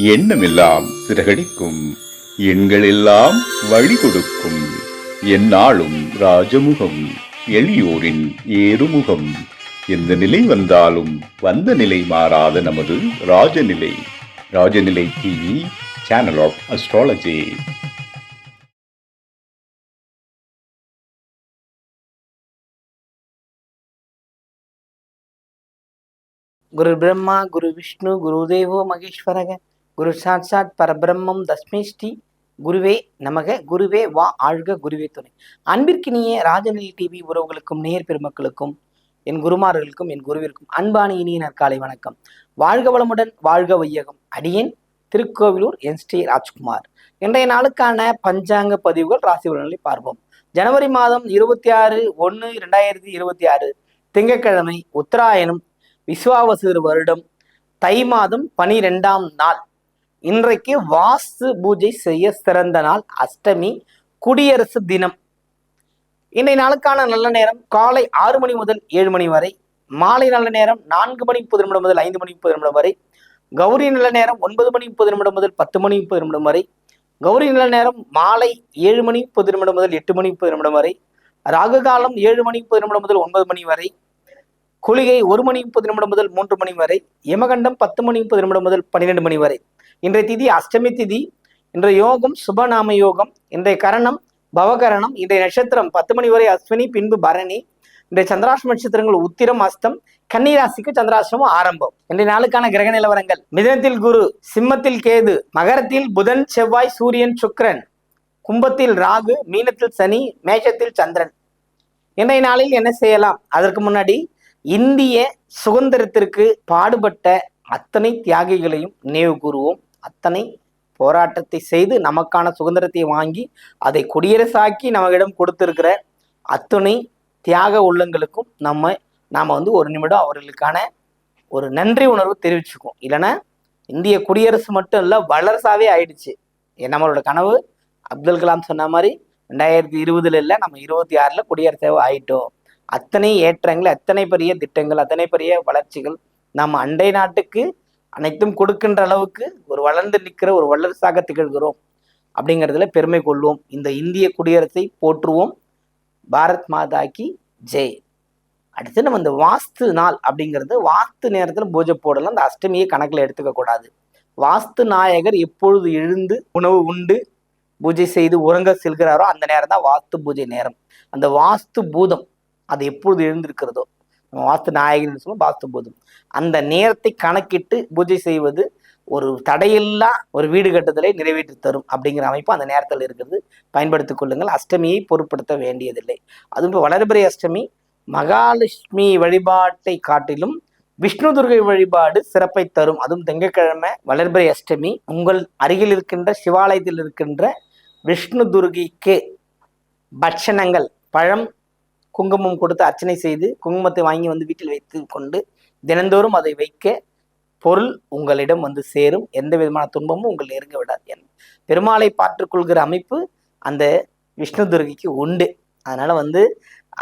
எண்ணமெல்லாம் சிறகடிக்கும், எண்களெல்லாம் வழி கொடுக்கும், எந்நாளும் ராஜமுகம், எளியோரின் ஏறுமுகம். எந்த நிலை வந்தாலும் வந்த நிலை மாறாத நமது Rajanilai. Rajanilai TV, channel of astrology. குரு பிரம்மா குரு விஷ்ணு குரு தேவோ மகேஸ்வரக குரு சாட்சாத் பரபிரம்மம் தஸ்மை ஸ்ரீ குருவே நமக. குருவே வா ஆழ்க, குருவே துணை. அன்பிற்கினிய ராஜநிலை டிவி உறவுகளுக்கும் நேர் பெருமக்களுக்கும் என் குருமார்களுக்கும் என் குருவிற்கும் அன்பான இனிய நற்காலை வணக்கம். வாழ்க வளமுடன், வாழ்க வையகம். அடியேன் திருக்கோவிலூர் என் ஸ்ரீ ராஜ்குமார். இன்றைய நாளுக்கான பஞ்சாங்க பதிவுகள், ராசி பலன்களை பார்ப்போம். ஜனவரி மாதம் 26/1/2026 திங்கட்கிழமை, உத்தராயணம், விஸ்வாவசு வருடம், தை மாதம் 12ஆம் நாள். இன்றைக்கு வாஸ்து பூஜை செய்ய சிறந்த நாள், அஷ்டமி, குடியரசு தினம். இன்றைய நாளுக்கான நல்ல நேரம் காலை 6 மணி முதல் 7 மணி வரை, மாலை நல்ல நேரம் 4 மணி 30 நிமிடம் முதல் 5 மணி 30 நிமிடம் வரை, கௌரி நல்ல நேரம் 9 மணி 30 நிமிடம் முதல் 10 மணி 30 நிமிடம் வரை, கௌரி நல்ல நேரம் மாலை 7 மணி 30 நிமிடம் முதல் 8 மணி 30 நிமிடம் வரை, ராகு காலம் 7 மணி 30 நிமிடம் முதல் 9 மணி வரை, குளிகை 1 மணி 30 நிமிடம் முதல் 3 மணி வரை, யமகண்டம் 10 மணி 30 நிமிடம் முதல் 12 மணி வரை. இன்றைய திதி அஷ்டமி திதி. இன்றைய யோகம் சுபநாம யோகம். இன்றைய கரணம் பவகரணம். இன்றைய நட்சத்திரம் 10 மணி வரை அஸ்வினி, பின்பு பரணி. இன்றைய சந்திராஷ்டம நட்சத்திரங்கள் உத்திரம், அஸ்தம். கன்னிராசிக்கு சந்திராஷ்டமம் ஆரம்பம். இன்றைய நாளுக்கான கிரக நிலவரங்கள்: மிதனத்தில் குரு, சிம்மத்தில் கேது, மகரத்தில் புதன் செவ்வாய் சூரியன் சுக்கிரன், கும்பத்தில் ராகு, மீனத்தில் சனி, மேஷத்தில் சந்திரன். இன்றைய நாளில் என்ன செய்யலாம்? அதற்கு முன்னாடி இந்திய சுதந்திரத்திற்கு பாடுபட்ட அத்தனை தியாகிகளையும் நினைவு கூறுவோம். அத்தனை போராட்டத்தை செய்து நமக்கான சுதந்திரத்தை வாங்கி அதை குடியரசாக்கி நம்மிடம் கொடுத்திருக்கிற அத்தனை தியாக உள்ளங்களுக்கும் நாம ஒரு நிமிடம் அவர்களுக்கான ஒரு நன்றி உணர்வு தெரிவிச்சுக்குவோம். இல்லைன்னா இந்திய குடியரசு மட்டும் இல்லை, வல்லரசாவே ஆயிடுச்சு. நம்மளோட கனவு அப்துல் கலாம் சொன்ன மாதிரி 2020 இல்லை, நம்ம 26 குடியரசாவே ஆயிட்டோம். அத்தனை ஏற்றங்கள், அத்தனை பெரிய திட்டங்கள், அத்தனை பெரிய வளர்ச்சிகள் நம்ம அண்டை நாட்டுக்கு அனைத்தும் கொடுக்கின்ற அளவுக்கு ஒரு வளர்ந்து நிற்கிற ஒரு வல்லரசாக திகழ்கிறோம் அப்படிங்கிறதுல பெருமை கொள்வோம். இந்த இந்திய குடியரசை போற்றுவோம். பாரத் மாதா கி ஜெய். அடுத்து நம்ம இந்த வாஸ்து நாள் அப்படிங்கிறது, வாஸ்து நேரத்தில் பூஜை போடலாம். அந்த அஷ்டமியை கணக்கில் எடுத்துக்க கூடாது. வாஸ்து நாயகர் எப்பொழுது எழுந்து உணவு உண்டு பூஜை செய்து உறங்க செல்கிறாரோ அந்த நேரம் தான் வாஸ்து பூஜை நேரம். அந்த வாஸ்து பூதம் அது எப்பொழுது எழுந்திருக்கிறதோ, நம்ம வாஸ்து நாயகன் சொல்லுவோம், வாஸ்து பூதம். அந்த நேரத்தை கணக்கிட்டு பூஜை செய்வது ஒரு தடையில்லா ஒரு வீடு கட்டுதலை நிறைவேற்றி தரும் அப்படிங்கிற அமைப்பு அந்த நேரத்தில் இருக்கிறது. பயன்படுத்திக் கொள்ளுங்கள். அஷ்டமியை பொருட்படுத்த வேண்டியதில்லை. அதுவும் இப்போ வளர்பிறை அஷ்டமி. மகாலட்சுமி வழிபாட்டை காட்டிலும் விஷ்ணு துர்கை வழிபாடு சிறப்பை தரும். அதுவும் திங்கட்கிழமை வளர்பிறை அஷ்டமி. உங்கள் அருகில் இருக்கின்ற சிவாலயத்தில் இருக்கின்ற விஷ்ணு துர்கைக்கு பட்சணங்கள், பழம், குங்குமம் கொடுத்து அர்ச்சனை செய்து குங்குமத்தை வாங்கி வீட்டில் வைத்து கொண்டு தினந்தோறும் அதை வைக்க பொருள் உங்களிடம் சேரும். எந்த விதமான துன்பமும் உங்கள் நெருங்க விடாது. பெருமாளை பார்த்துக்கொள்கிற அமைப்பு அந்த விஷ்ணு துர்கைக்கு உண்டு. அதனால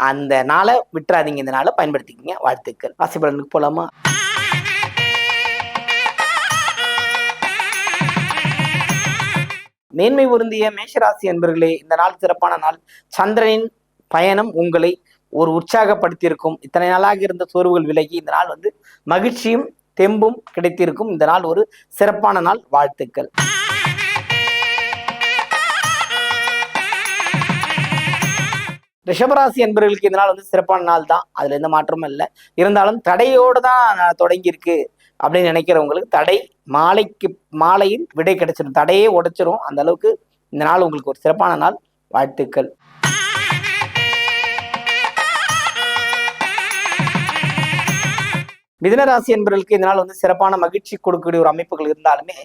அந்த நாளை விட்டுறாதீங்க, இந்த நாளை பயன்படுத்திக்கிங்க. வாழ்த்துக்கள். ராசி பலனுக்கு போலாமா? மேன்மை பொருந்திய மேஷராசி என்பர்களே, இந்த நாள் சிறப்பான நாள். சந்திரனின் பயணம் உங்களை ஒரு உற்சாகப்படுத்தியிருக்கும். இத்தனை நாளாக இருந்த சோர்வுகள் விலகி இந்த நாள் மகிழ்ச்சியும் தெம்பும் கிடைத்திருக்கும். இந்த நாள் ஒரு சிறப்பான நாள். வாழ்த்துக்கள். ரிஷபராசி என்பவர்களுக்கு இந்த நாள் சிறப்பான நாள் தான். அதுல எந்த மாற்றமும் இல்லை. இருந்தாலும் தடையோடு தான் தொடங்கி இருக்கு அப்படின்னு நினைக்கிறவங்களுக்கு தடை மாலையில் விடை கிடைச்சிடும். தடையே உடைச்சிரும். அந்த அளவுக்கு இந்த நாள் உங்களுக்கு ஒரு சிறப்பான நாள். வாழ்த்துக்கள். மிதுனராசி என்பவர்களுக்கு இந்த நாள் சிறப்பான மகிழ்ச்சி கொடுக்கக்கூடிய ஒரு அமைப்புகள் இருந்தாலுமே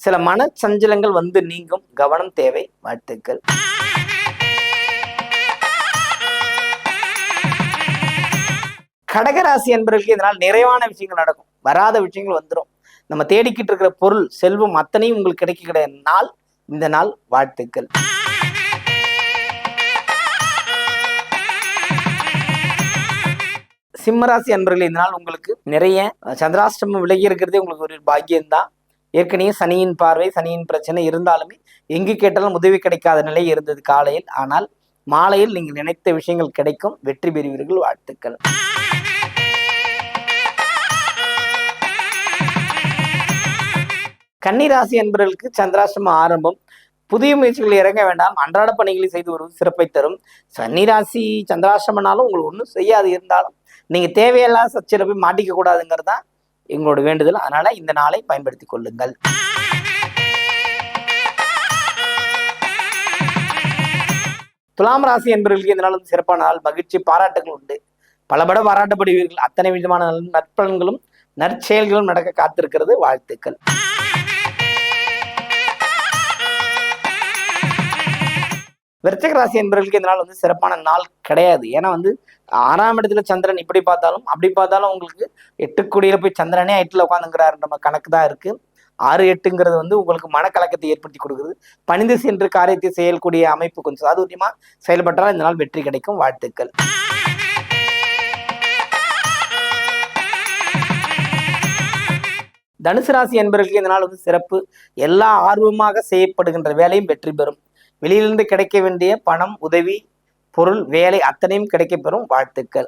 சில மன சஞ்சலங்கள் நீங்கும். கவனம் தேவை. வாழ்த்துக்கள். கடகராசி என்பவர்களுக்கு இதனால் நிறைவான விஷயங்கள் நடக்கும். வராத விஷயங்கள் வந்துடும். நம்ம தேடிக்கிட்டு இருக்கிற பொருள், செல்வம் அத்தனையும் உங்களுக்கு கிடைக்கிற நாள் இந்த நாள். வாழ்த்துக்கள். சிம்மராசி அன்பர்களே, இந்த நாள் உங்களுக்கு நிறைய சந்திராஷ்டமம் விலகி இருக்கிறதே உங்களுக்கு ஒரு பாக்கியம்தான். ஏற்கனவே சனியின் பார்வை, சனியின் பிரச்சனை இருந்தாலுமே எங்கு கேட்டாலும் உதவி கிடைக்காத நிலை இருந்தது காலையில். ஆனால் மாலையில் நீங்கள் நினைத்த விஷயங்கள் கிடைக்கும், வெற்றி பெறுவீர்கள். வாழ்த்துக்கள். கன்னிராசி என்பவர்களுக்கு சந்திராசிரம ஆரம்பம். புதிய முயற்சிகளில் இறங்க வேண்டாம், அன்றாட பணிகளை செய்து வருவது சிறப்பை தரும். சன்னிராசி சந்திராசிரமனாலும் உங்களுக்கு ஒன்றும் செய்யாது, இருந்தாலும் நீங்க தேவையில்லாத சர்ச்சையில போய் மாட்டிக்க கூடாதுங்கிறது தான் எங்களோட வேண்டுதல். அதனால இந்த நாளை பயன்படுத்திக் கொள்ளுங்கள். துலாம் ராசி என்பவர்களுக்கு இந்த நாள் வந்து சிறப்பான நாள். மகிழ்ச்சி, பாராட்டுகள் உண்டு. பலபட பாராட்டப்படுவீர்கள். அத்தனை விதமான நற்பலன்களும் நற்செயல்களும் நடக்க காத்திருக்கிறது. வாழ்த்துக்கள். விருச்சிக ராசி என்பவர்களுக்கு இந்த நாள் வந்து சிறப்பான நாள் கிடையாது. ஏன்னா வந்து 6ஆம் இடத்துல சந்திரன் இப்படி பார்த்தாலும் அப்படி பார்த்தாலும் உங்களுக்கு 8 போய் சந்திரனே 8ல உட்காந்துங்கிறாரு. நம்ம கணக்கு தான் இருக்கு. 6, 8ங்கிறது வந்து உங்களுக்கு மனக்கலக்கத்தை ஏற்படுத்தி கொடுக்குது. பணிந்து சென்று காரியத்தை செய்யக்கூடிய அமைப்பு கொஞ்சம் சாதுரியமா செயல்பட்டால் இந்த நாள் வெற்றி கிடைக்கும். வாழ்த்துக்கள். தனுசு ராசி என்பவர்களுக்கு இந்த நாள் வந்து சிறப்பு. எல்லா ஆர்வமாக செய்யப்படுகின்ற வேலையும் வெற்றி பெறும். வெளியிலிருந்து கிடைக்க வேண்டிய பணம், உதவி, பொருள், வேலை அத்தனையும் கிடைக்கப்பெறும். வாழ்த்துக்கள்.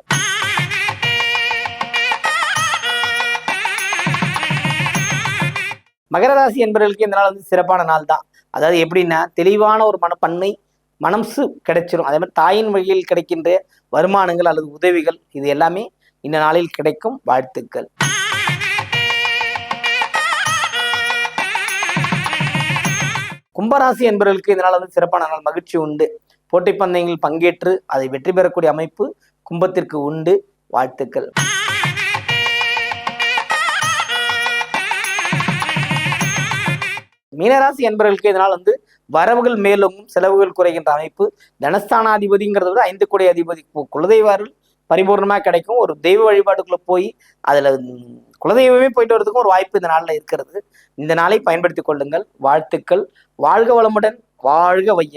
மகர ராசி என்பவர்களுக்கு இந்த நாள் வந்து சிறப்பான நாள் தான். அதாவது எப்படின்னா, தெளிவான ஒரு மனப்பன்மை, மனசு கிடைச்சிரும். அதே மாதிரி தாயின் வழியில் கிடைக்கின்ற வருமானங்கள் அல்லது உதவிகள் இது எல்லாமே இந்த நாளில் கிடைக்கும். வாழ்த்துக்கள். கும்பராசி என்பவர்களுக்கு இந்த நாள் வந்து சிறப்பான நாள். மகிழ்ச்சி உண்டு. போட்டி பந்தயங்களில் பங்கேற்று அதை வெற்றி பெறக்கூடிய அமைப்பு கும்பத்திற்கு உண்டு. வாழ்த்துக்கள். மீனராசி என்பவர்களுக்கு இதனால் வந்து வரவுகள் மேலும் செலவுகள் குறைகின்ற அமைப்பு. தனஸ்தானாதிபதிங்கிறத விட 5 கோடி அதிபதி குலதெய்வார்கள் பரிபூர்ணமாக கிடைக்கும். ஒரு தெய்வ வழிபாட்டுக்குள்ள போய் அதுல குலதெய்வமே போயிட்டு வரதுக்கும் ஒரு வாய்ப்பு இந்த நாளில் இருக்கிறது. இந்த நாளை பயன்படுத்திக் கொள்ளுங்கள். வாழ்த்துக்கள். வாழ்க வளமுடன், வாழ்க வையகம்.